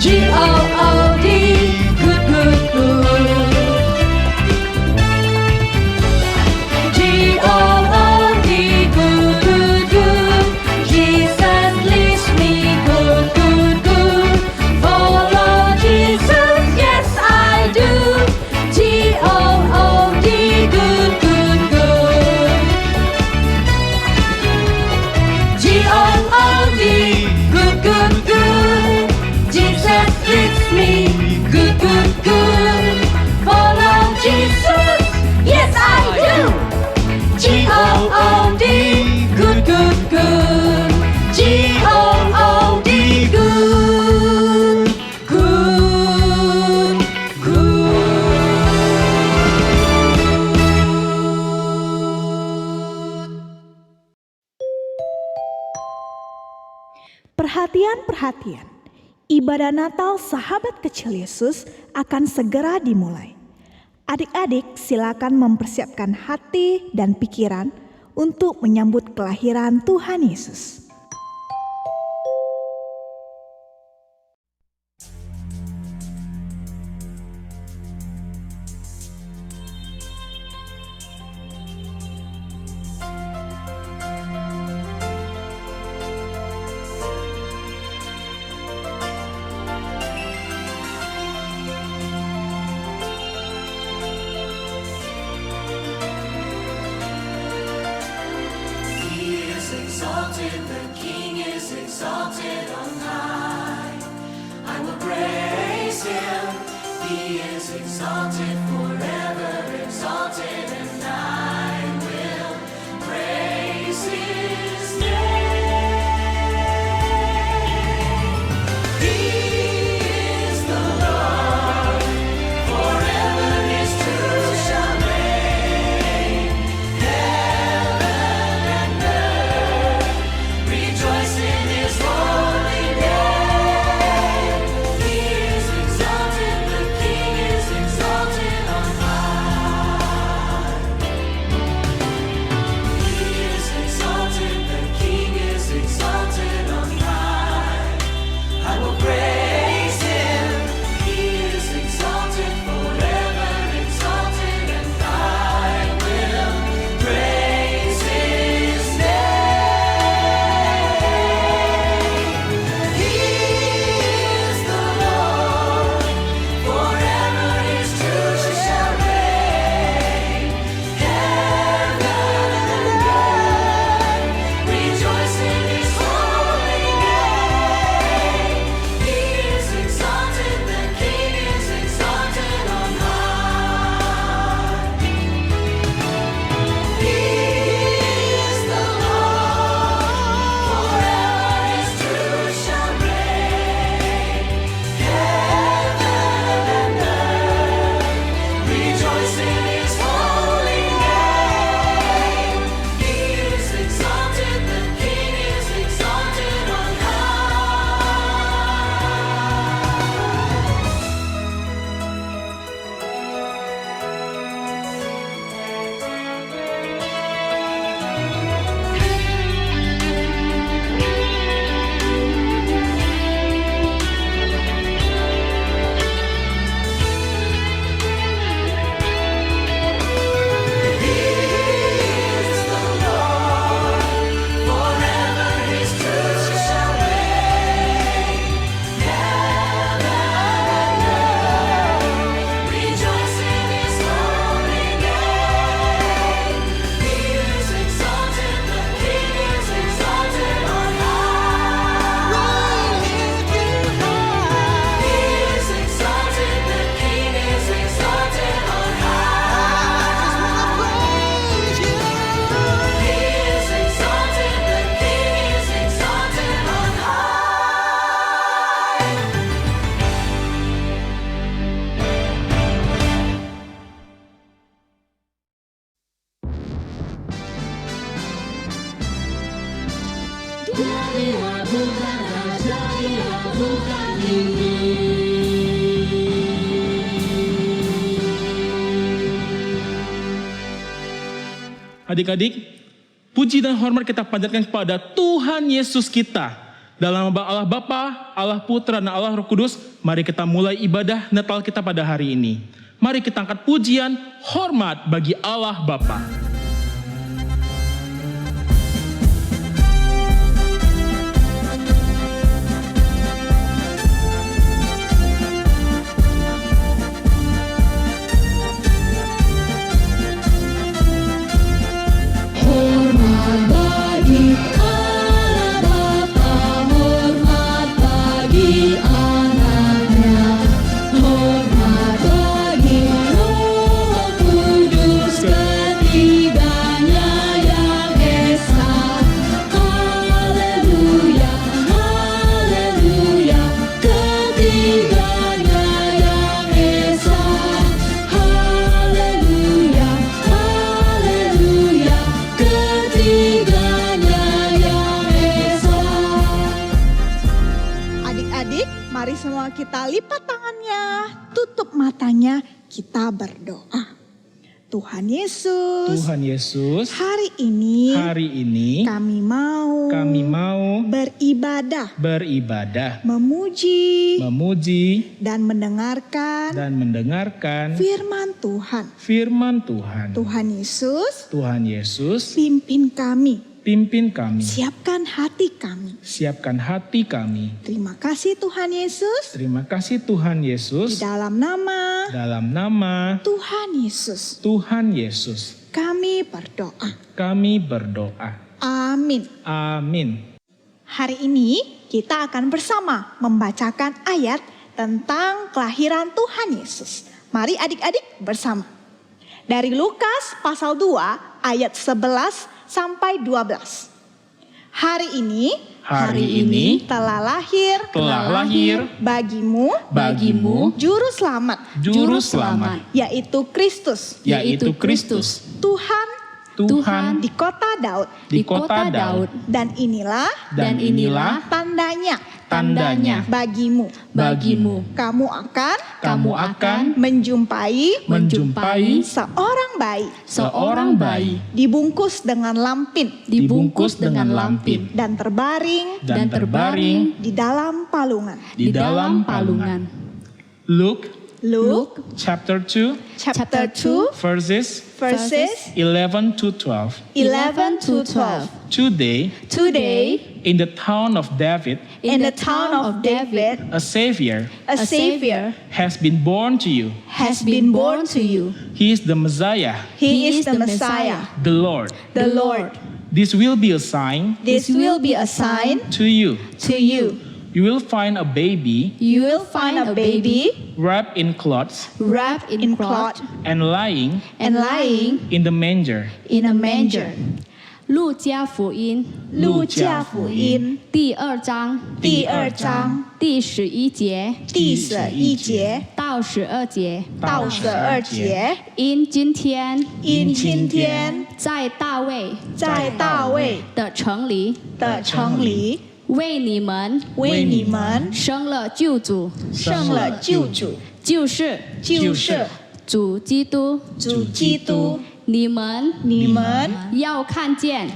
G-O-O-D, good, good, good. G-O-O-D, good, good, good. Jesus leads me, good, good, good. Follow Jesus, yes I do. G-O-O-D, good, good, good. G-O-O-D, good, good, good. Jesus leads me, good, good, good. Follow Jesus, yes I do. G-O-O-D, good, good, good. G-O-O-D, good, good, good. Perhatian, perhatian. Ibadah Natal sahabat kecil Yesus akan segera dimulai. Adik-adik silakan mempersiapkan hati dan pikiran untuk menyambut kelahiran Tuhan Yesus. Exalted, the King is exalted on high. I will praise Him. He is exalted, forever exalted, and I will praise His name. He is the Lord, forever His truth shall reign. Heaven and earth rejoice in His holy name. He is exalted, the King is exalted on high. He is exalted, the King is exalted on high. I will praise Him. He is exalted, forever exalted, and I will praise His name. He is the Lord, forever His truth shall reign. Heaven and earth rejoice in His holy name. He is exalted, the King is exalted on high. He is the Lord, forever His truth shall reign. Heaven and earth rejoice in His holy name. He is exalted, the King is exalted on He is the Lord, forever His truth shall reign. Heaven and earth rejoice in His holy name. He is exalted, the King is exalted on high. He is exalted, the King is exalted on high. He is exalted, the King is exalted on high. Adik-adik, puji dan hormat kita panjatkan kepada Tuhan Yesus kita Dalam nama Allah Bapa, Allah Putra, dan Allah Roh Kudus, mari kita mulai ibadah Natal kita pada hari ini. Mari kita angkat pujian, hormat bagi Allah Bapa. Hormat bagi Allah Bapa, hormat bagi anaknya, hormat bagi Roh Kudus, ketiganya yang esa. Haleluya, haleluya, ketiganya yang esa. Haleluya, haleluya, ketiganya yang esa. Adik-adik, mari semua kita lipat tangannya, tutup matanya, kita berdoa. Tuhan Yesus, Tuhan Yesus, hari ini kami mau beribadah, memuji, dan mendengarkan firman Tuhan. Tuhan Yesus, pimpin kami, siapkan hati kami. Terima kasih Tuhan Yesus. Di dalam nama Tuhan Yesus, kami berdoa. Amin. Hari ini kita akan bersama membacakan ayat tentang kelahiran Tuhan Yesus. Mari adik-adik bersama. Dari Lukas pasal 2 ayat 11 sampai 12. Hari ini telah lahir bagimu juru selamat, yaitu Kristus. Tuhan di kota Daud. Dan inilah tandanya bagimu. Kamu akan menjumpai seorang bayi dibungkus dengan lampin dan terbaring di dalam palungan. Luke chapter 2 verses 11 to 12. Today in the town of David a Savior has been born to you. He is the Messiah, the Lord. This will be a sign to you. You will find a baby wrapped in cloths and lying in the manger. 路加福音第2章第11节到12节，因今天在大卫的城里为你们生了救主，就是主基督。你们要看见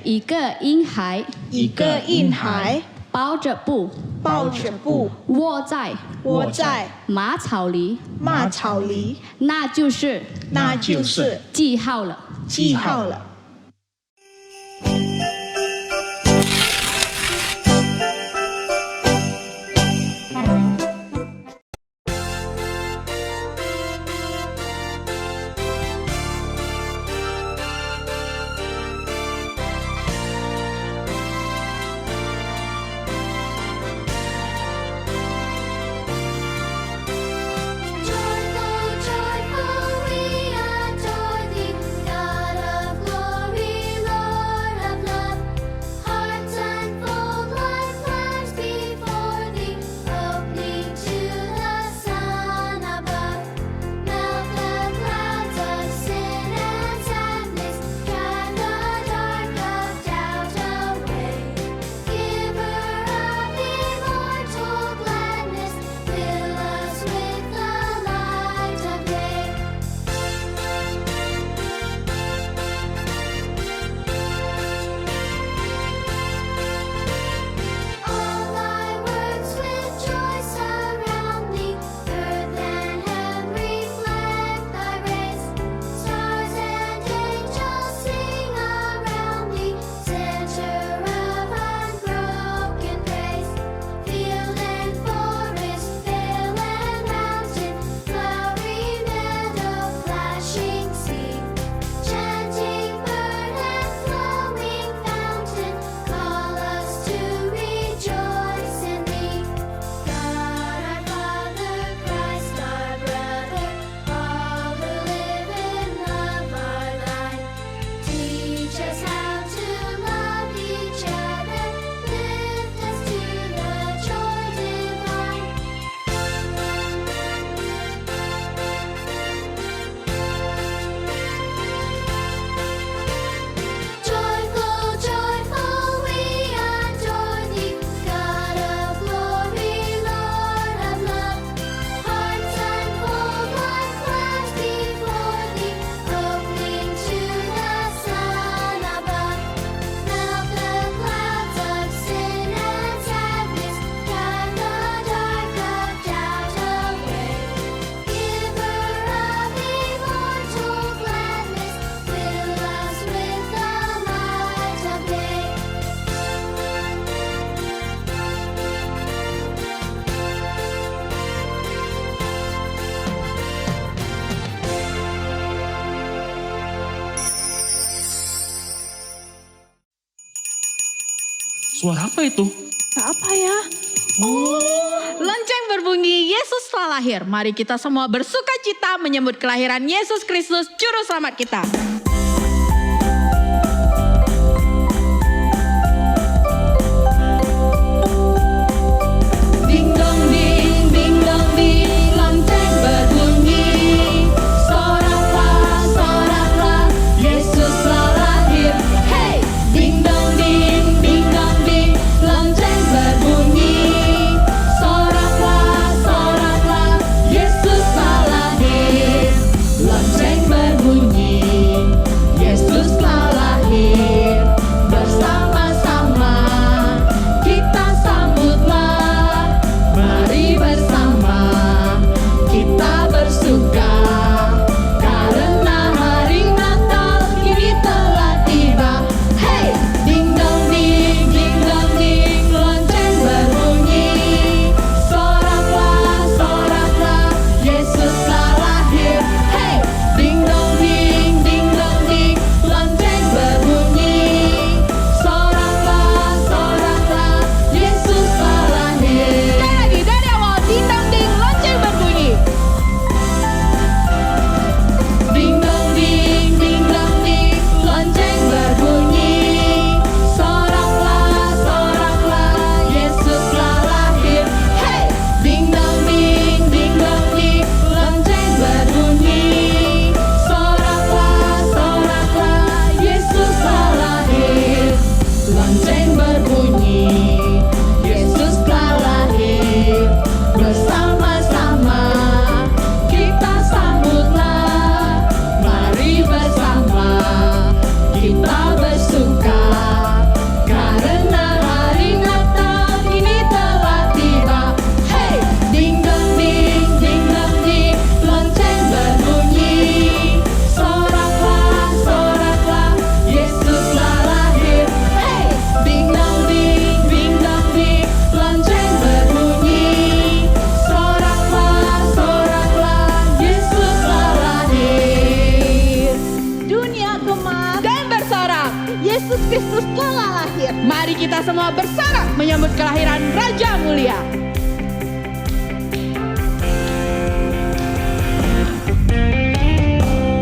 一个婴孩包着布卧在马槽里，那就是记号了。Joyful, joyful, we adore the God of glory. Suara apa itu? Apa ya? Oh, lonceng berbunyi Yesus telah lahir. Mari kita semua bersuka cita menyambut kelahiran Yesus Kristus, Juru Selamat kita. Ding dong ding dong ding, lonceng berbunyi. Soraklah, soraklah, Yesus telah lahir. Hey, ding dong ding dong ding, lonceng berbunyi. Soraklah, soraklah, Yesus telah lahir. Lonceng berbunyi, Yesus telah lahir. Bersama-sama kita sambutlah. Mari bersama kita bersuka, karena hari Natal kini telah tiba. Hey, ding dong ding lonceng berbunyi. Soraklah, soraklah, Yesus telah lahir. Hey, ding dong ding lonceng berbunyi. Soraklah, soraklah, Yesus telah lahir. Sekali lagi dari awal, ding dong ding, lonceng berbunyi. Ding dong ding lonceng berbunyi. Soraklah, soraklah, Yesus telah lahir. Hey, ding dong ding lonceng berbunyi. Soraklah, soraklah, Yesus telah lahir. Lonceng berbunyi, Yesus telah lahir. Bersama-sama kita sambutlah. Mari bersama kita bersuka, karena hari Natal kini telah tiba. Hey, ding dong ding lonceng berbunyi. Soraklah, soraklah, Yesus telah lahir. Hey, ding dong ding lonceng berbunyi. Soraklah, soraklah, Yesus telah lahir. Dunia gemas dan bersorak, Yesus Kristus telah lahir. Mari kita semua bersorak menyambut kelahiran Raja Mulia.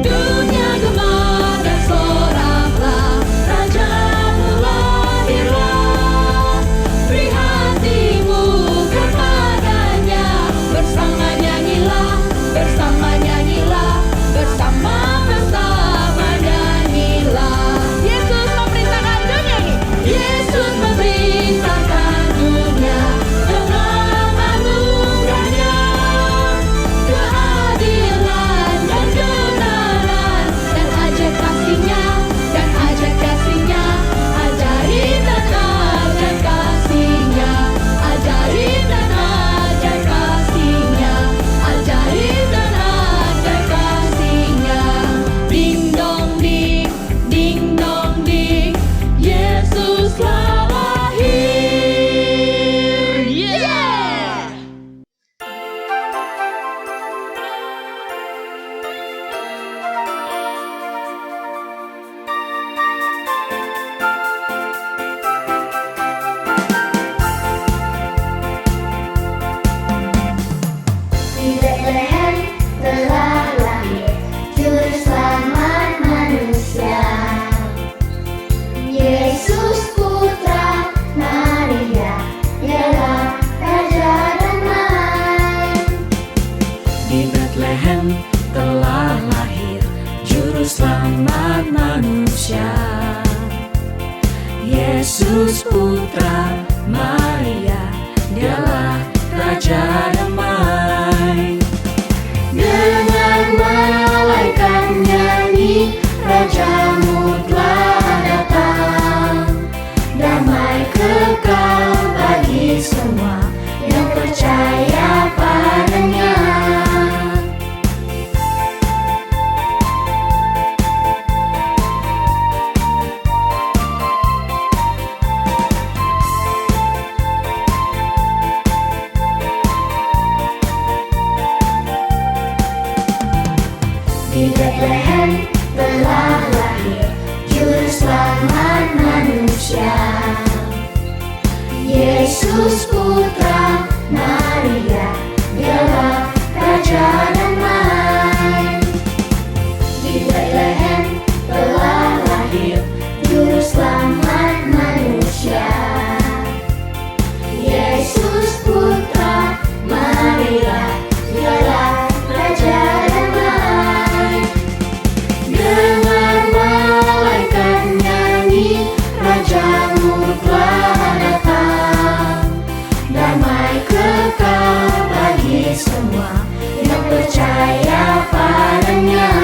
Dunia gemar dan soraklah, Rajamu lahirlah. Beri hatimu kepadanya, bersama nyanyilah, bersama-sama nyanyilah. Yesus memerintahkan dunia ini. Yesus memerintahkan dunia dengan anugerahnya, keadilan dan kebenaran, dan ajaib kasihnya, ajaib kasihnya, ajaib dan ajaib kasihnya, ajaib dan ajaib kasihnya, ajaib dan ajaib kasihnya. Ding dong ding, Yesus telah lahir. Yeah! Di Bethlehem telah lahir Juru Selamat manusia, Yesus Putra Maria, Dialah Raja Damai. Di Bethlehem telah lahir Juru Selamat manusia, Yesus Putra Maria, Dialah Raja Damai. Dengan malaikat nyanyi, Rajamu telah datang. Damai kekal bagi semua yang percaya padanya. Di Bethlehem telah lahir Juru Selamat manusia, Yesus Putra Maria, Dialah Raja Damai. Di Bethlehem telah lahir Juru Selamat manusia. Yesus Putra Maria, Dialah Raja Damai. Dengar malaikat nyanyi, Rajamu telah datang. Damai kekal bagi semua yang percaya padanya.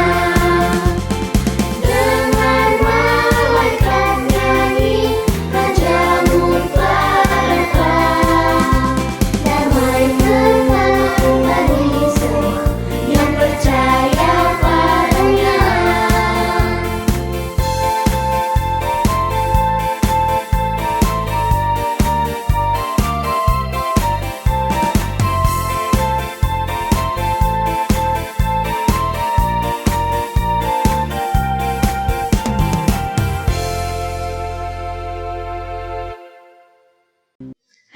Dengar malaikat nyanyi, Rajamu telah datang. Damai kekal bagi semua yang percaya padanya.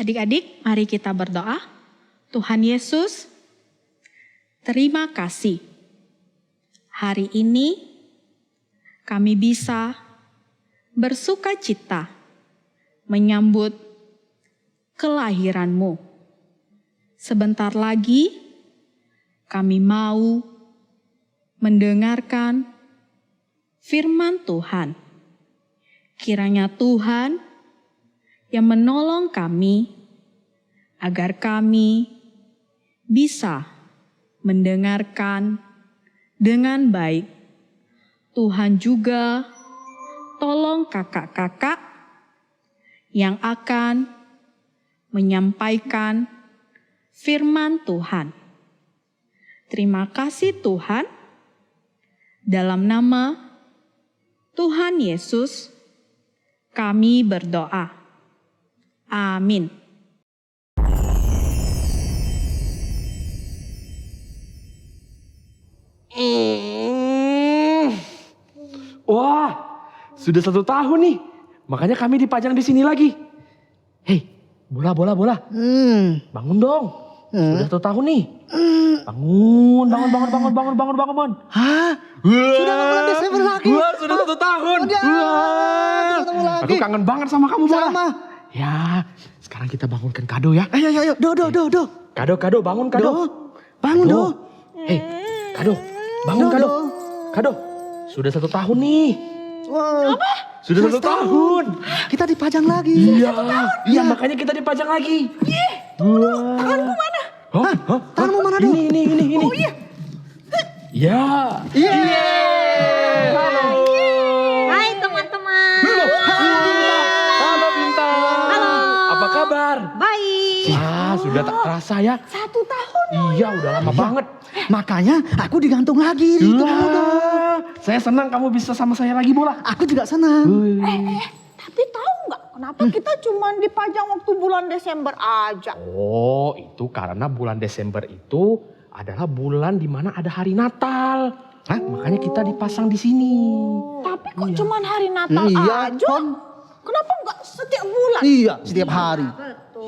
Adik-adik, mari kita berdoa. Tuhan Yesus, terima kasih. Hari ini kami bisa bersuka cita menyambut kelahiran-Mu. Sebentar lagi kami mau mendengarkan firman Tuhan. Kiranya Tuhan yang menolong kami agar kami bisa mendengarkan dengan baik. Tuhan juga tolong kakak-kakak yang akan menyampaikan firman Tuhan. Terima kasih Tuhan. Dalam nama Tuhan Yesus kami berdoa. Amin. Wah, sudah 1 tahun nih. Makanya kami dipajang di sini lagi. Hei, bola. Bangun dong. Sudah 1 tahun nih. Bangun. Hah? Sudah bulan Desember lagi? Wah, sudah 1 tahun. Wah, ketemu lagi. Aku kangen banget sama kamu, Bola. Sama. Ya, sekarang kita bangunkan Kado ya. Ayo. Do. Kado, bangun Kado. Bangun, Do. Hei, Kado, bangun Kado. Kado, sudah 1 tahun nih. Wah. Sudah 1 tahun. Kita dipajang lagi. Iya, makanya kita dipajang lagi. Tanganmu mana? Hah? Tanganmu mana, Do? Ini. Oh iya. Ya. Halo. Hai teman-teman. Halo Bintang. Halo. Apa kabar? Baik. Sudah tak terasa ya. 1 tahun. Iya, udah lama banget. Makanya aku digantung lagi di kamu, Do. Saya senang kamu bisa sama saya lagi, Bola. Aku juga senang. Tapi tahu nggak kenapa kita cuma dipajang waktu bulan Desember aja? Oh, itu karena bulan Desember itu adalah bulan di mana ada hari Natal. Makanya kita dipasang di sini. Tapi kok cuma hari Natal Iya, aja? kan? Kenapa nggak setiap bulan? Iya, setiap hari.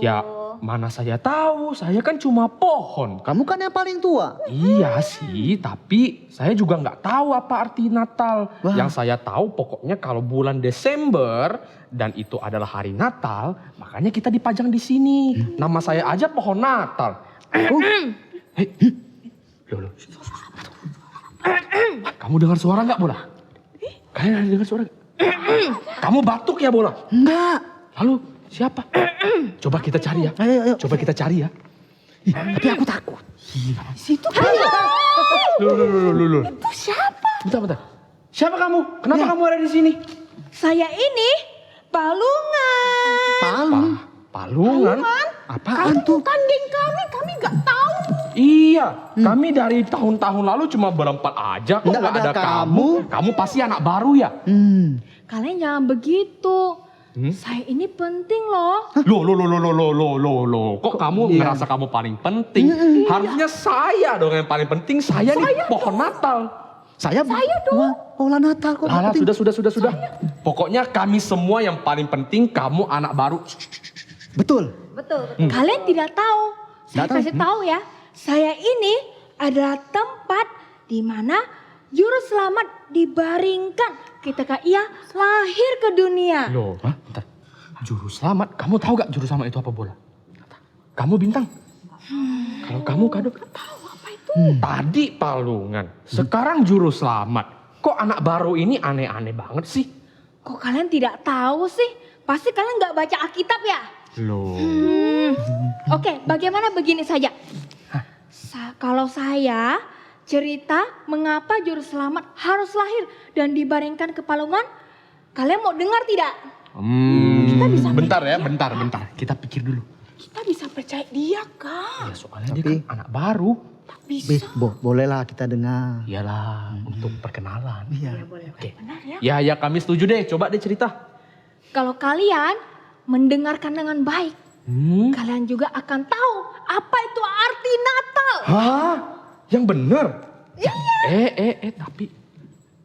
Ya, mana saya tahu, saya kan cuma pohon. Kamu kan yang paling tua. Iya sih, tapi saya juga nggak tahu apa arti Natal. Wah. Yang saya tahu pokoknya kalau bulan Desember dan itu adalah hari Natal, makanya kita dipajang di sini. Nama saya aja pohon Natal. Hei, loh. Kamu dengar suara nggak, Bola? Kalian dengar suara nggak? Kamu batuk ya, Bola? Enggak. Lalu siapa? Coba kita cari ya. Ayo. Coba kita cari ya. Tapi aku takut. Situ Loh. itu siapa? Bentar. Siapa kamu? Kenapa kamu ada di sini? Saya ini Palungan. Palu. Palungan? Apaan Kamu kan geng kami nggak tahu. Iya, kami dari tahun-tahun lalu cuma berempat aja kok Nggak nggak ada ada kamu. Kamu pasti anak baru ya? Kalian jangan begitu. Saya ini penting loh. Loh. Kok kamu ngerasa kamu paling penting? Harusnya saya dong yang paling penting. Saya nih pohon Natal. Saya dong. Pola Natal kok. Alah, penting. sudah. Pokoknya kami semua yang paling penting, kamu anak baru. Betul. betul. Kalian tidak tahu. Saya Nggak tahu. kasih tahu ya. Saya ini adalah tempat di mana juru selamat dibaringkan ketika ia lahir ke dunia. Loh, bentar. Juru selamat, kamu tahu gak juru selamat itu apa bola? Kamu Bintang? Kalau kamu Kado? Tahu apa itu? Tadi palungan, sekarang juru selamat. Kok anak baru ini aneh-aneh banget sih? Kok kalian tidak tahu sih? Pasti kalian nggak baca Alkitab ya? Loh. Oke, bagaimana begini saja? Kalau saya cerita mengapa juru selamat harus lahir dan dibaringkan ke palungan, kalian mau dengar tidak? Kita bisa Bentar ya, bentar. Kita pikir dulu. Kita bisa percaya dia kan? Ya soalnya dia kan anak baru. Bisa. Bolehlah kita dengar. Iyalah, untuk perkenalan. Iya. Oke. Benar ya? Ya kami setuju deh. Coba deh cerita. Kalau kalian mendengarkan dengan baik, kalian juga akan tahu apa itu arti Natal. Hah? Yang bener? Iya.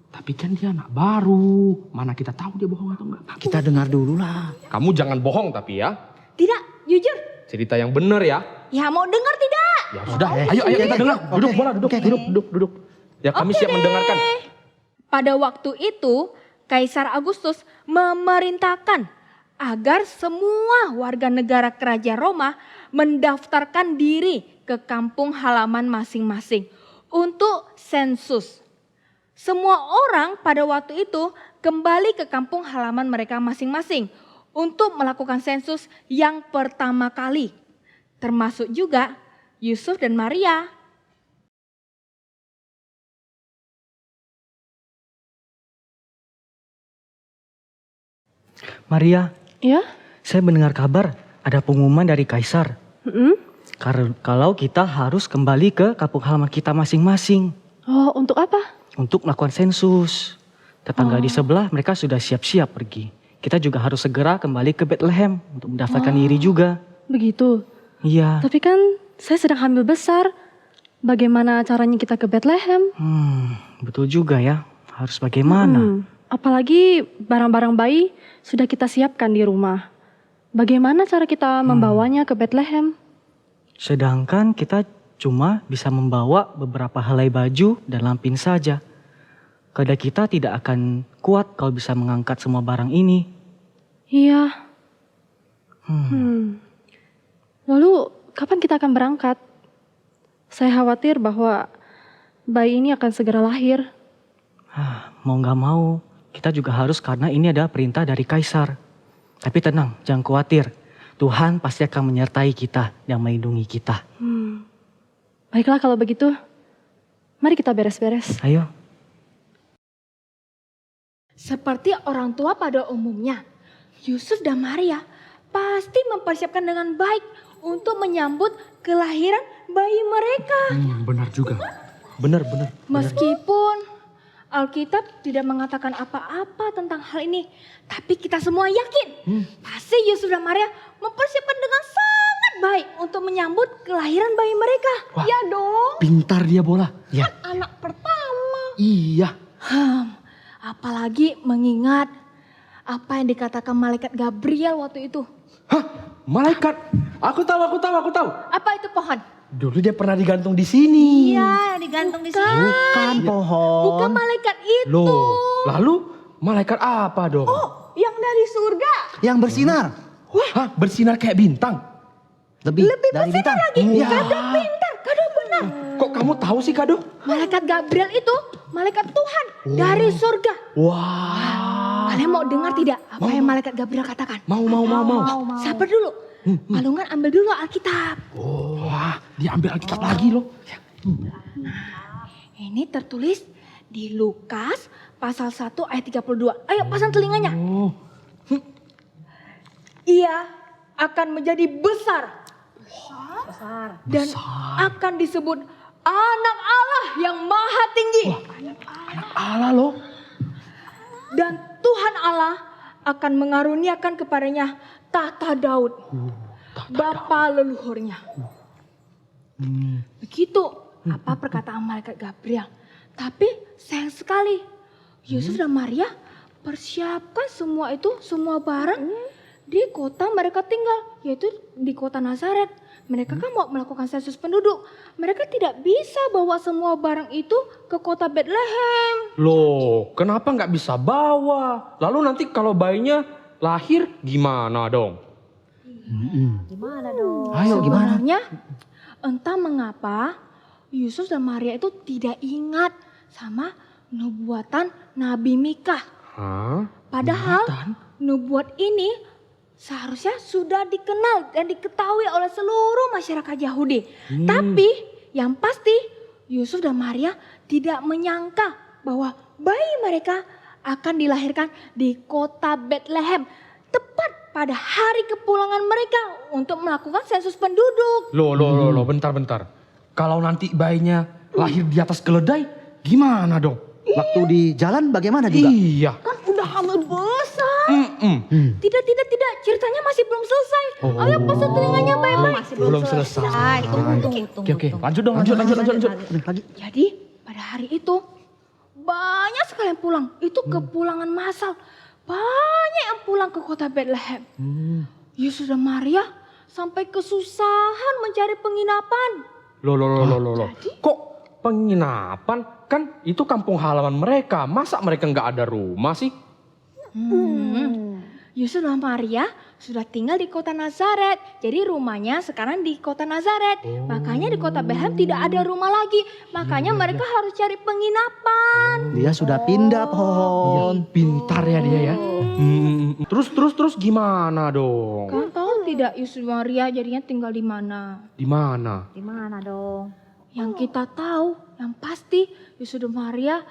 Tapi kan dia anak baru. Mana kita tahu dia bohong atau enggak? Kita dengar dulu lah. Kamu jangan bohong tapi ya. Tidak, jujur. Cerita yang bener ya. Ya mau dengar tidak? Ya sudah, ayo kita dengar. Duduk bola, duduk. Ya kami siap mendengarkan. Pada waktu itu, Kaisar Agustus memerintahkan agar semua warga negara kerajaan Roma mendaftarkan diri ke kampung halaman masing-masing untuk sensus. Semua orang pada waktu itu kembali ke kampung halaman mereka masing-masing untuk melakukan sensus yang pertama kali. Termasuk juga Yusuf dan Maria. Maria, Ya? saya mendengar kabar ada pengumuman dari Kaisar. Kalau kita harus kembali ke kampung halaman kita masing-masing Oh, untuk apa? untuk melakukan sensus. Tetangga di sebelah mereka sudah siap-siap pergi. Kita juga harus segera kembali ke Bethlehem untuk mendaftarkan diri juga. Begitu. Iya. Tapi kan saya sedang hamil besar. Bagaimana caranya kita ke Bethlehem? Betul juga ya. Harus bagaimana? Apalagi barang-barang bayi sudah kita siapkan di rumah. Bagaimana cara kita membawanya ke Bethlehem? Sedangkan kita cuma bisa membawa beberapa helai baju dan lampin saja. Keadaan kita tidak akan kuat kalau bisa mengangkat semua barang ini. Iya. Lalu kapan kita akan berangkat? Saya khawatir bahwa bayi ini akan segera lahir. Mau gak mau, kita juga harus karena ini adalah perintah dari Kaisar. Tapi tenang, jangan khawatir. Tuhan pasti akan menyertai kita dan melindungi kita. Baiklah kalau begitu, mari kita beres-beres. Ayo. Seperti orang tua pada umumnya, Yusuf dan Maria pasti mempersiapkan dengan baik untuk menyambut kelahiran bayi mereka. Benar juga. Benar. Meskipun Alkitab tidak mengatakan apa-apa tentang hal ini, tapi kita semua yakin pasti Yusuf dan Maria mempersiapkan dengan sangat baik untuk menyambut kelahiran bayi mereka. Wah. Ya dong, Pintar dia bola. Ya. anak pertama. Iya. Apalagi mengingat apa yang dikatakan malaikat Gabriel waktu itu. Hah? Malaikat? Aku tahu. Apa itu pohon? Dulu dia pernah digantung di sini. Iya, digantung di sini. Bukan pohon. Bukan malaikat itu. Loh, lalu malaikat apa dong? Oh, yang dari surga. Yang bersinar. Hah? Bersinar kayak bintang? Lebih dari bersinar bintang. lagi. Iya. Kado pintar, kado benar. Kok kamu tahu sih Kado? Malaikat Gabriel itu malaikat Tuhan dari surga. Wah. Kalian mau dengar tidak apa yang malaikat Gabriel katakan? Mau. Sabar dulu. Palungan ambil dulu Alkitab. Wah, dia ambil Alkitab lagi loh. Ini tertulis di Lukas pasal 1 ayat 32. Ayo pasang telinganya. Ia akan menjadi besar. Dan akan disebut anak Allah yang maha tinggi. Anak Allah loh. Dan Tuhan Allah akan mengaruniakan kepadanya tahta Daud, bapa leluhurnya. Begitu apa perkataan malaikat Gabriel. Tapi sayang sekali, Yusuf dan Maria persiapkan semua itu, semua barang di kota mereka tinggal, yaitu di kota Nazaret. Mereka kan mau melakukan sensus penduduk. Mereka tidak bisa bawa semua barang itu ke kota Bethlehem. Loh, kenapa nggak bisa bawa? Lalu nanti kalau bayinya lahir gimana dong? Gimana dong? Ayo gimana? Sebenarnya entah mengapa Yusuf dan Maria itu tidak ingat sama nubuatan Nabi Mika. Hah? Padahal nubuat ini seharusnya sudah dikenal dan diketahui oleh seluruh masyarakat Yahudi. Tapi yang pasti Yusuf dan Maria tidak menyangka bahwa bayi mereka akan dilahirkan di kota Bethlehem. Tepat pada hari kepulangan mereka untuk melakukan sensus penduduk. Loh, bentar. Kalau nanti bayinya lahir di atas keledai, gimana dong? Waktu di jalan bagaimana juga? Iya. Kan udah hamil besar. Tidak. Ceritanya masih belum selesai. Ayo pasang telinganya baik-baik. Belum selesai. Tunggu. Oke. Lanjut. Jadi pada hari itu banyak sekali yang pulang. Itu kepulangan massal. Banyak yang pulang ke kota Bethlehem. Yesus dan Maria sampai kesusahan mencari penginapan. Loh. Kok penginapan? Kan itu kampung halaman mereka. Masa mereka nggak ada rumah sih? Yusuf dan Maria sudah tinggal di kota Nazaret. Jadi rumahnya sekarang di kota Nazaret. Makanya di kota Bethlehem tidak ada rumah lagi. Makanya mereka harus cari penginapan. Dia sudah pindah pohon. Pintar ya dia ya. Terus gimana dong? Kau tahu tidak Yusuf dan Maria jadinya tinggal di mana? Di mana? Gimana dong? Yang kita tahu, yang pasti Yusuf dan Maria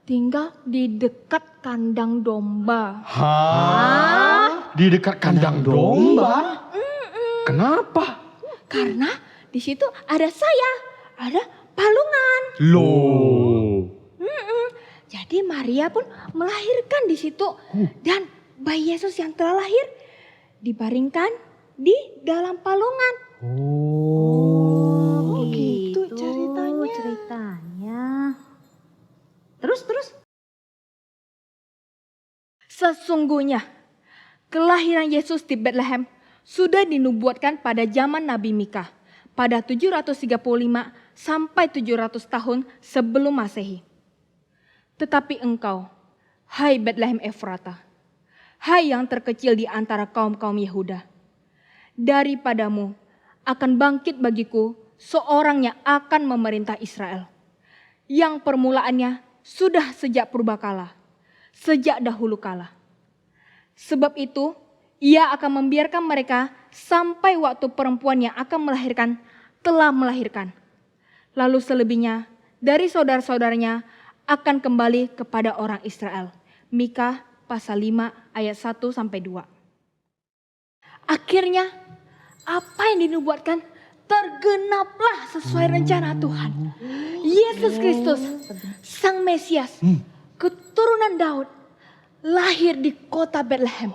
tinggal di dekat kandang domba. Hah? Di dekat kandang domba? Kenapa? Karena di situ ada saya, ada palungan. Loh. Jadi Maria pun melahirkan di situ dan bayi Yesus yang telah lahir dibaringkan di dalam palungan. Oh, gitu ceritanya. Terus? Sesungguhnya kelahiran Yesus di Bethlehem sudah dinubuatkan pada zaman Nabi Mika pada 735 sampai 700 tahun sebelum Masehi. Tetapi engkau, hai Bethlehem Efrata, hai yang terkecil di antara kaum-kaum Yehuda, daripadamu akan bangkit bagiku seorang yang akan memerintah Israel, yang permulaannya sudah sejak purbakala, sejak dahulu kala. Sebab itu, ia akan membiarkan mereka sampai waktu perempuan yang akan melahirkan telah melahirkan. Lalu selebihnya dari saudara-saudaranya akan kembali kepada orang Israel. Mika pasal 5 ayat 1-2. Akhirnya apa yang dinubuatkan tergenaplah sesuai rencana Tuhan. Yesus Kristus, Sang Mesias, keturunan Daud, lahir di kota Bethlehem.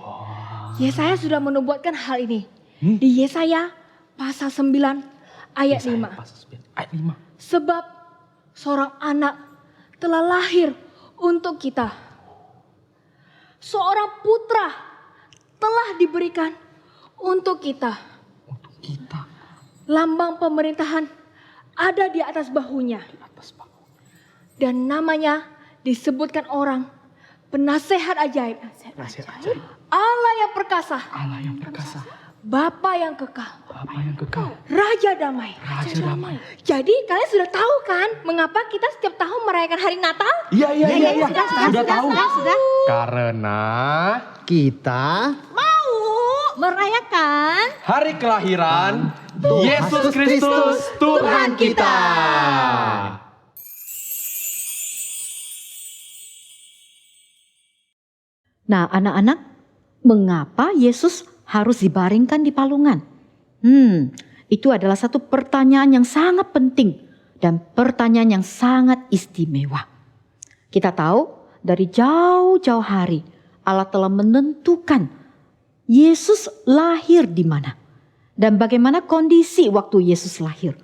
Yesaya sudah menubuatkan hal ini. Di Yesaya pasal 9 ayat 5. Sebab seorang anak telah lahir untuk kita. Seorang putra telah diberikan untuk kita. Lambang pemerintahan ada di atas bahunya. Dan namanya disebutkan orang penasehat ajaib. Allah yang perkasa. Bapa yang kekal. Raja damai. Jadi kalian sudah tahu kan mengapa kita setiap tahun merayakan hari Natal? Iya. Sudah tahu. Sudah. Karena Kita Merayakan hari kelahiran Yesus Kristus Tuhan kita. Nah, anak-anak, mengapa Yesus harus dibaringkan di palungan? Itu adalah satu pertanyaan yang sangat penting dan pertanyaan yang sangat istimewa. Kita tahu dari jauh-jauh hari Allah telah menentukan Yesus lahir di mana dan bagaimana kondisi waktu Yesus lahir.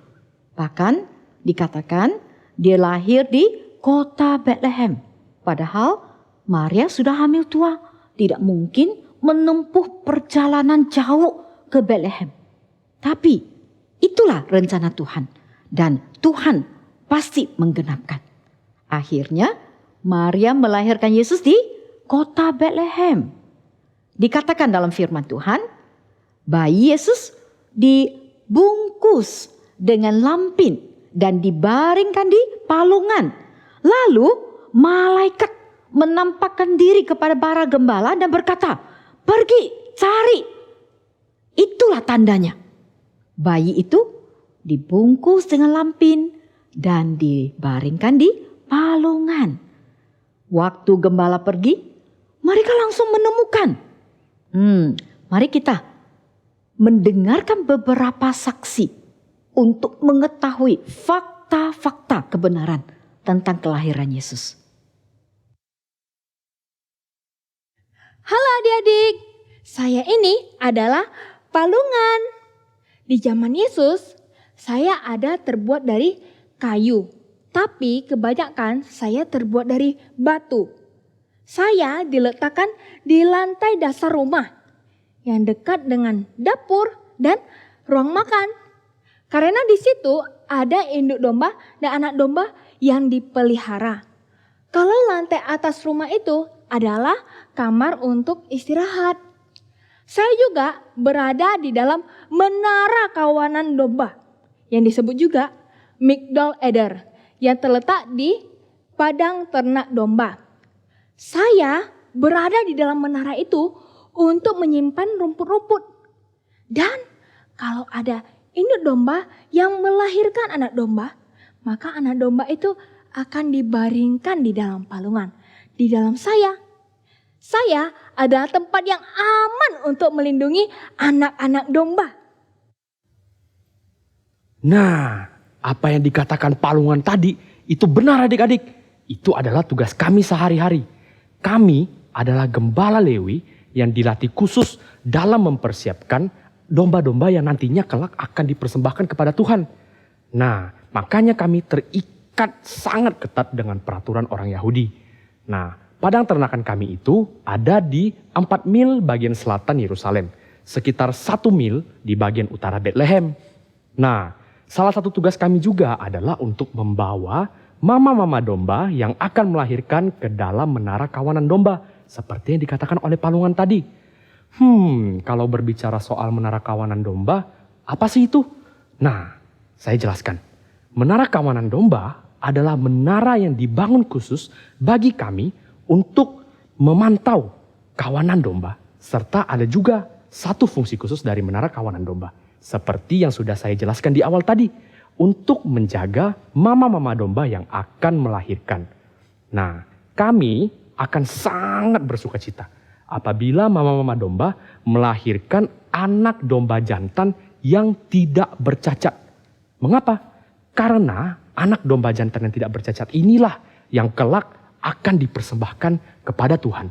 Bahkan dikatakan dia lahir di kota Bethlehem. Padahal Maria sudah hamil tua, tidak mungkin menempuh perjalanan jauh ke Bethlehem. Tapi itulah rencana Tuhan. Dan Tuhan pasti menggenapkan. Akhirnya Maria melahirkan Yesus di kota Bethlehem. Dikatakan dalam firman Tuhan, bayi Yesus dibungkus dengan lampin dan dibaringkan di palungan. Lalu malaikat menampakkan diri kepada para gembala dan berkata, pergi cari. Itulah tandanya. Bayi itu dibungkus dengan lampin dan dibaringkan di palungan. Waktu gembala pergi, mereka langsung menemukan. Mari kita mendengarkan beberapa saksi untuk mengetahui fakta-fakta kebenaran tentang kelahiran Yesus. Halo adik-adik, saya ini adalah palungan. Di zaman Yesus, saya ada terbuat dari kayu. Tapi kebanyakan saya terbuat dari batu. Saya diletakkan di lantai dasar rumah yang dekat dengan dapur dan ruang makan. Karena di situ ada induk domba dan anak domba yang dipelihara. Kalau lantai atas rumah itu adalah kamar untuk istirahat. Saya juga berada di dalam menara kawanan domba yang disebut juga Migdal Eder yang terletak di padang ternak domba. Saya berada di dalam menara itu untuk menyimpan rumput-rumput. Dan kalau ada induk domba yang melahirkan anak domba, maka anak domba itu akan dibaringkan di dalam palungan. Di dalam saya adalah tempat yang aman untuk melindungi anak-anak domba. Nah, apa yang dikatakan palungan tadi itu benar adik-adik. Itu adalah tugas kami sehari-hari. Kami adalah gembala Lewi yang dilatih khusus dalam mempersiapkan domba-domba yang nantinya kelak akan dipersembahkan kepada Tuhan. Nah, makanya kami terikat sangat ketat dengan peraturan orang Yahudi. Nah, padang ternakan kami itu ada di 4 mil bagian selatan Yerusalem. Sekitar 1 mil di bagian utara Bethlehem. Nah, salah satu tugas kami juga adalah untuk membawa mama-mama domba yang akan melahirkan ke dalam menara kawanan domba. Seperti yang dikatakan oleh palungan tadi. Kalau berbicara soal menara kawanan domba, apa sih itu? Nah, saya jelaskan. Menara kawanan domba adalah menara yang dibangun khusus bagi kami untuk memantau kawanan domba. Serta ada juga satu fungsi khusus dari menara kawanan domba. Seperti yang sudah saya jelaskan di awal tadi. Untuk menjaga mama-mama domba yang akan melahirkan. Nah, kami akan sangat bersuka cita apabila mama-mama domba melahirkan anak domba jantan yang tidak bercacat. Mengapa? Karena anak domba jantan yang tidak bercacat inilah yang kelak akan dipersembahkan kepada Tuhan.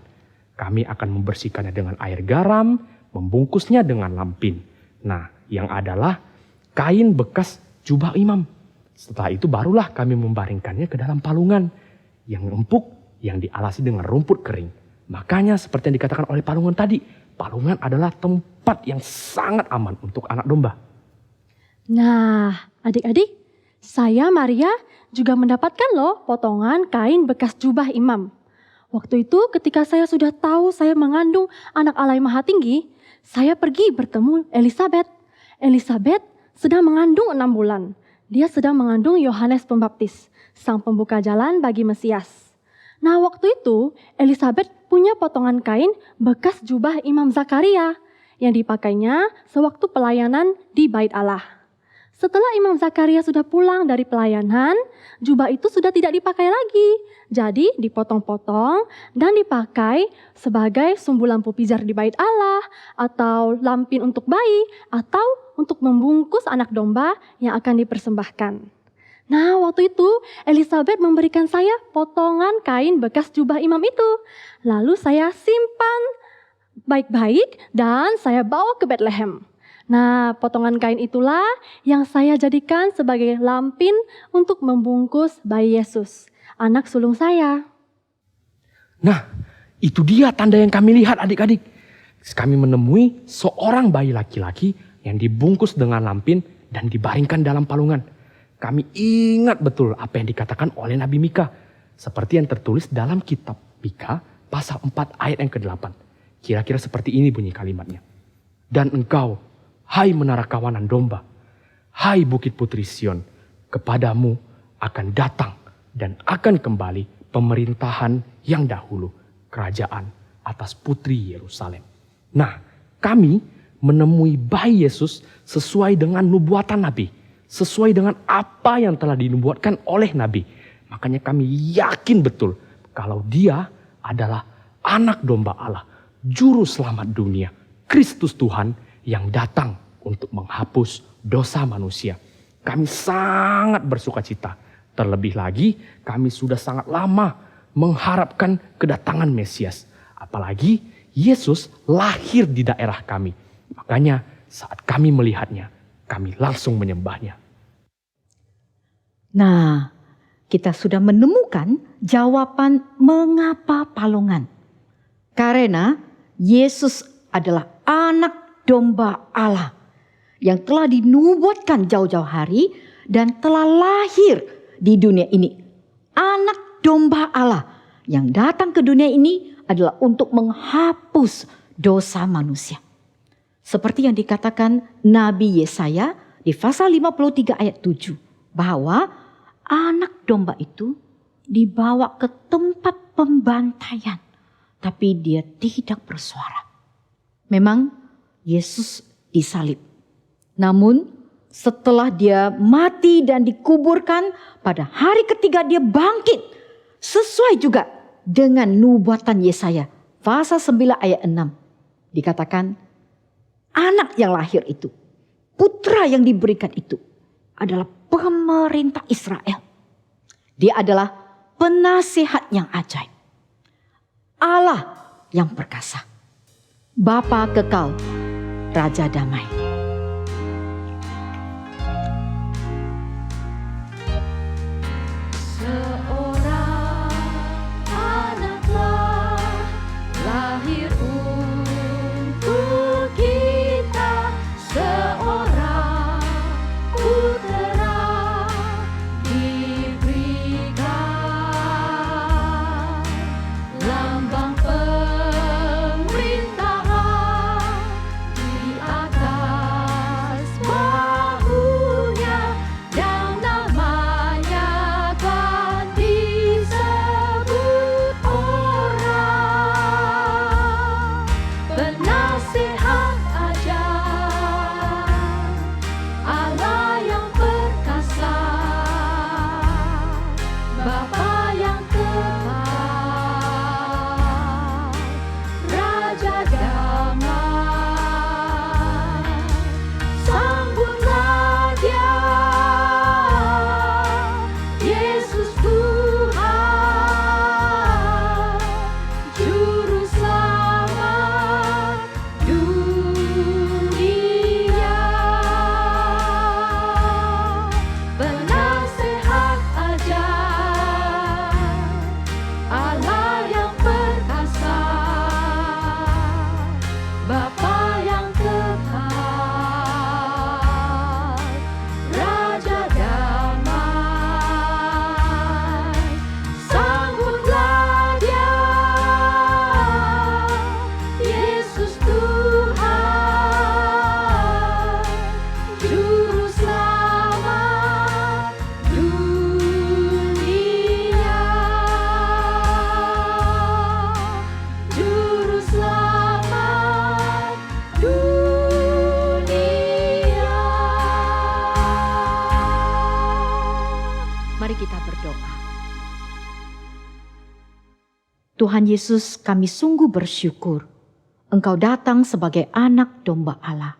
Kami akan membersihkannya dengan air garam, membungkusnya dengan lampin. Nah, yang adalah kain bekas jubah imam. Setelah itu barulah kami membaringkannya ke dalam palungan yang empuk yang dialasi dengan rumput kering. Makanya seperti yang dikatakan oleh palungan tadi, palungan adalah tempat yang sangat aman untuk anak domba. Nah, adik-adik, saya Maria juga mendapatkan loh potongan kain bekas jubah imam. Waktu itu ketika saya sudah tahu saya mengandung anak Allah yang Maha Tinggi, saya pergi bertemu Elizabeth. Elizabeth sedang mengandung 6 bulan. Dia sedang mengandung Yohanes Pembaptis, sang pembuka jalan bagi Mesias. Nah, waktu itu Elizabeth punya potongan kain bekas jubah Imam Zakaria yang dipakainya sewaktu pelayanan di Bait Allah. Setelah Imam Zakaria sudah pulang dari pelayanan, jubah itu sudah tidak dipakai lagi. Jadi dipotong-potong dan dipakai sebagai sumbu lampu pijar di Bait Allah, atau lampin untuk bayi, atau untuk membungkus anak domba yang akan dipersembahkan. Nah, waktu itu Elizabeth memberikan saya potongan kain bekas jubah imam itu. Lalu saya simpan baik-baik dan saya bawa ke Bethlehem. Nah, potongan kain itulah yang saya jadikan sebagai lampin untuk membungkus bayi Yesus, anak sulung saya. Nah, itu dia tanda yang kami lihat adik-adik. kami menemui seorang bayi laki-laki yang dibungkus dengan lampin dan dibaringkan dalam palungan. Kami ingat betul apa yang dikatakan oleh Nabi Mika. Seperti yang tertulis dalam kitab Mika pasal 4 ayat yang ke-8. Kira-kira seperti ini bunyi kalimatnya. Dan engkau, hai menara kawanan domba, hai bukit putri Sion, kepadamu akan datang dan akan kembali pemerintahan yang dahulu, kerajaan atas putri Yerusalem. Nah, kami menemui bayi Yesus sesuai dengan nubuatan Nabi. Sesuai dengan apa yang telah dinubuatkan oleh Nabi. Makanya kami yakin betul kalau dia adalah anak domba Allah, juru selamat dunia, Kristus Tuhan yang datang untuk menghapus dosa manusia. Kami sangat bersukacita. Terlebih lagi kami sudah sangat lama mengharapkan kedatangan Mesias. Apalagi Yesus lahir di daerah kami. Makanya saat kami melihatnya, kami langsung menyembahnya. Nah, kita sudah menemukan jawaban mengapa palungan. Karena Yesus adalah anak domba Allah yang telah dinubuatkan jauh-jauh hari dan telah lahir di dunia ini. Anak domba Allah yang datang ke dunia ini adalah untuk menghapus dosa manusia. Seperti yang dikatakan Nabi Yesaya di pasal 53 ayat 7. Bahwa anak domba itu dibawa ke tempat pembantaian. Tapi dia tidak bersuara. Memang Yesus disalib. Namun setelah dia mati dan dikuburkan, pada hari ketiga dia bangkit. Sesuai juga dengan nubuatan Yesaya. Pasal 9 ayat 6. Dikatakan anak yang lahir itu, putra yang diberikan itu adalah pemerintah Israel. Dia adalah penasihat yang ajaib. Allah yang perkasa. Bapa kekal, Raja damai. Seorang anaklah lahir untuk kita, seorang putera diberikan, lambang pemerintahan di atas bahunya, dan namanya akan disebut orang penasihat ajaib, Allah yang perkasa, Bapa yang kekal, Raja damai. Sambutlah Dia, Yesus Tuhan, Juru Selamat dunia, penasihat ajaib, Allah yang perkasa, Bapa yang kekal, Raja damai. Sambutlah Dia, Yesus Tuhan, Juru Selamat dunia, Juru Selamat dunia. Mari kita berdoa. Tuhan Yesus, kami sungguh bersyukur Engkau datang sebagai anak domba Allah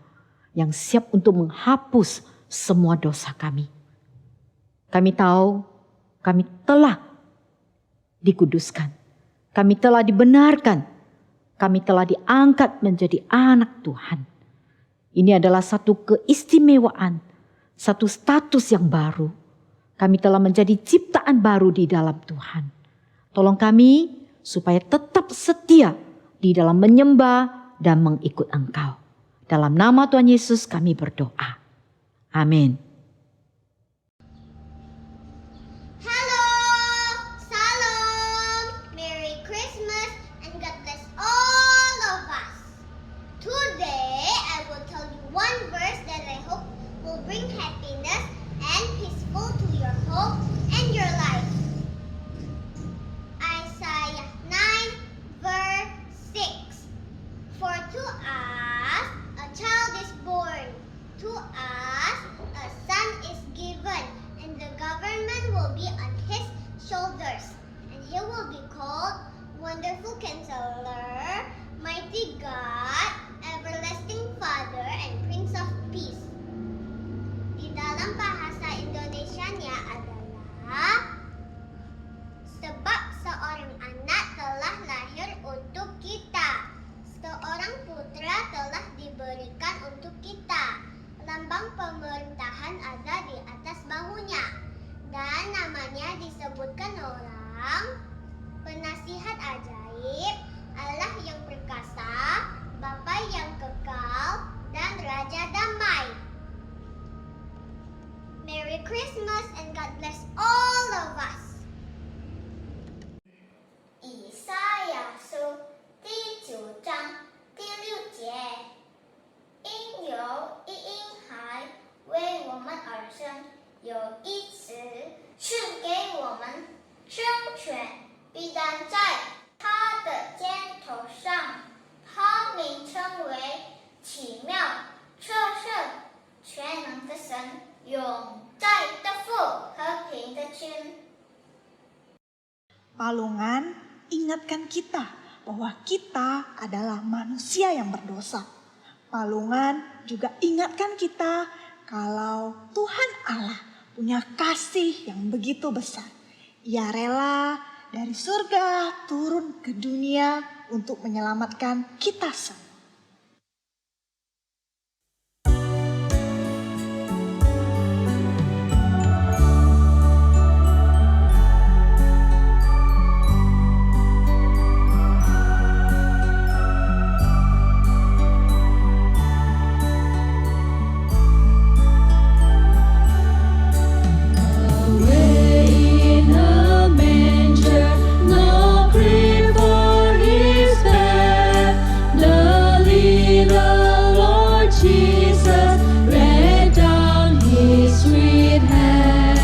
yang siap untuk menghapus semua dosa kami. Kami tahu kami telah dikuduskan, kami telah dibenarkan, kami telah diangkat menjadi anak Tuhan. Ini adalah satu keistimewaan, satu status yang baru. Kami telah menjadi ciptaan baru di dalam Tuhan. Tolong kami supaya tetap setia di dalam menyembah dan mengikut Engkau. Dalam nama Tuhan Yesus kami berdoa. Amin. Hello! Salam! Merry Christmas and God bless all of us. Today I will tell you one verse that I hope will bring happiness and peaceful to your home and your life. Isaiah 9 verse 6. For to us a child is born, to us a son is given, and the government will be on his shoulders, and he will be called Wonderful Counselor, Mighty God, Everlasting Father, and Prince of Peace. Di dalam bahasa Indonesianya adalah sebab seorang anak telah lahir untuk kita, seorang putra telah diberikan untuk kita. Lambang pemerintahan ada di atas bahunya, dan namanya disebutkan orang Penasihat Ajaib, Allah yang perkasa, Bapa yang kekal, dan Raja Damai. Merry Christmas and God bless all of us. 以赛亚书第9章第6节，因有一婴孩为我们而生，有一子赐给我们生权，必担在他的肩头上，他名称为奇妙、测胜、全能的神，永在的父，和平的君。 Palungan ingatkan kita bahwa kita adalah manusia yang berdosa. Palungan juga ingatkan kita kalau Tuhan Allah punya kasih yang begitu besar. Ia rela dari surga turun ke dunia untuk menyelamatkan kita semua. In a manger, no crib for his bed. The little Lord Jesus laid down his sweet head.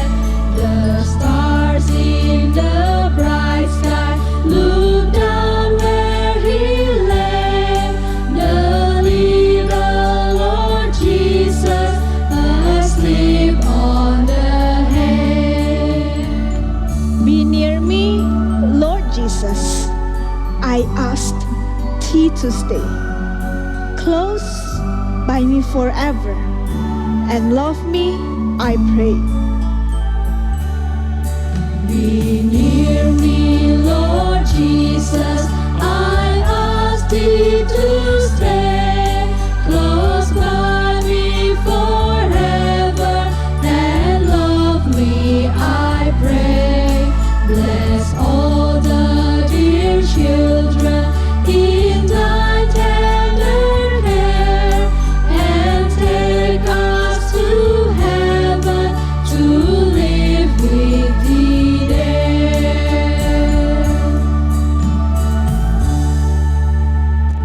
The stars in the bright sky looked down where he lay. The little Lord Jesus asleep on the hay. Be near me, Lord Jesus. I asked thee to stay close by me forever and love me, I pray. Be near me, Lord Jesus. I ask thee to stay close by me forever and love me, I pray. Bless all the dear children in thy tender care, and take us to heaven to live with thee there.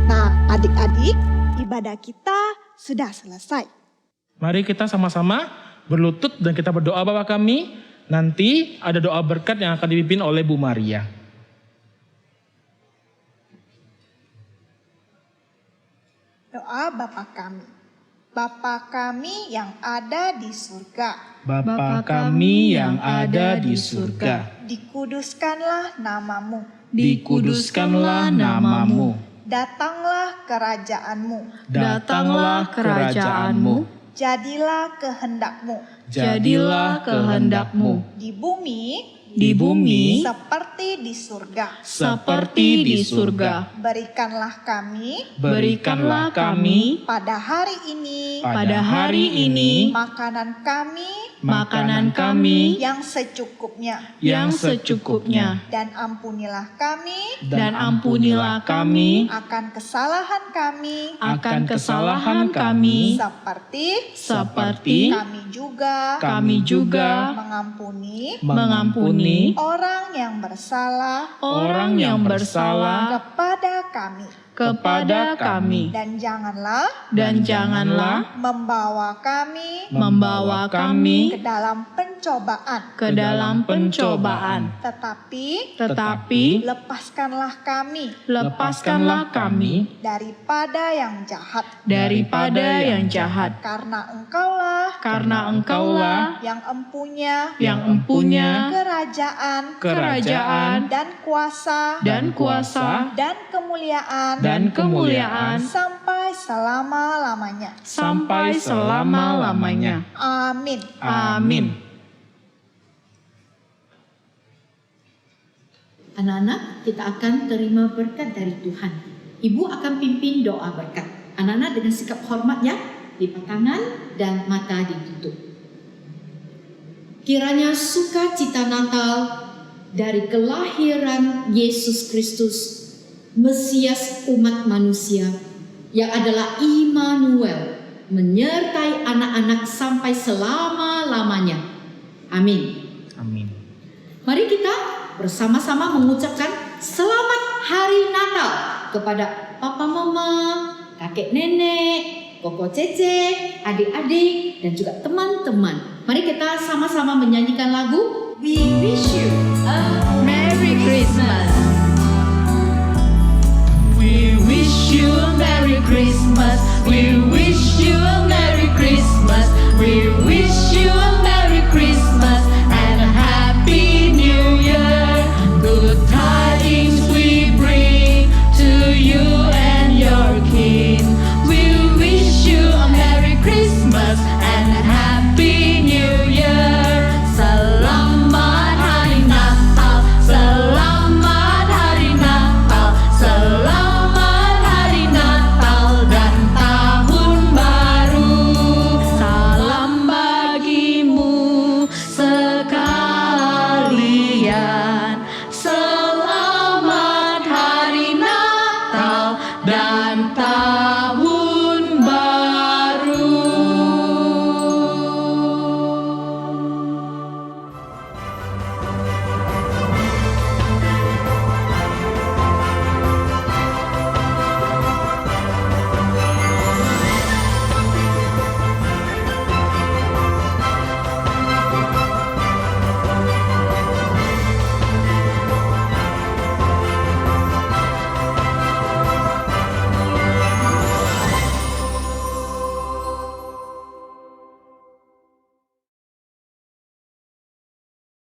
Nah, adik-adik, ibadah kita sudah selesai. Mari kita sama-sama berlutut dan kita berdoa Bapa kami. Nanti ada doa berkat yang akan dipimpin oleh Bu Maria. Doa Bapa kami. Bapa kami yang ada di surga, Bapa kami yang ada di surga, dikuduskanlah namamu. dikuduskanlah namamu. Datanglah kerajaanmu. Datanglah kerajaanmu. Jadilah kehendakmu Jadilah kehendakmu di bumi di bumi seperti di surga. seperti di surga. Berikanlah kami Berikanlah kami pada hari ini pada hari ini makanan kami yang secukupnya. yang secukupnya, Dan ampunilah kami dan ampunilah kami akan kesalahan kami akan kesalahan kami seperti kami juga mengampuni orang yang bersalah orang yang bersalah kepada kami. kepada kami, Dan janganlah membawa ke kami dalam pencobaan, ke dalam pencobaan, tetapi lepaskanlah lepaskanlah kami daripada yang jahat. daripada yang jahat, Karena Engkaulah yang empunya yang empunya kerajaan dan kuasa dan kemuliaan sampai selama-lamanya. sampai selama-lamanya. Amin. Amin. Anak-anak, kita akan terima berkat dari Tuhan. Ibu akan pimpin doa berkat. Anak-anak dengan sikap hormat ya, lipat tangan dan mata ditutup. Kiranya sukacita Natal dari kelahiran Yesus Kristus, Mesias umat manusia, yang adalah Immanuel, menyertai anak-anak sampai selama-lamanya. Amin. Amin. Mari kita bersama-sama mengucapkan selamat hari Natal kepada papa mama, kakek nenek, koko cece, adik-adik, dan juga teman-teman. Mari kita sama-sama menyanyikan lagu We Wish You a Merry Christmas. We wish you a Merry Christmas. We wish you a Merry Christmas. We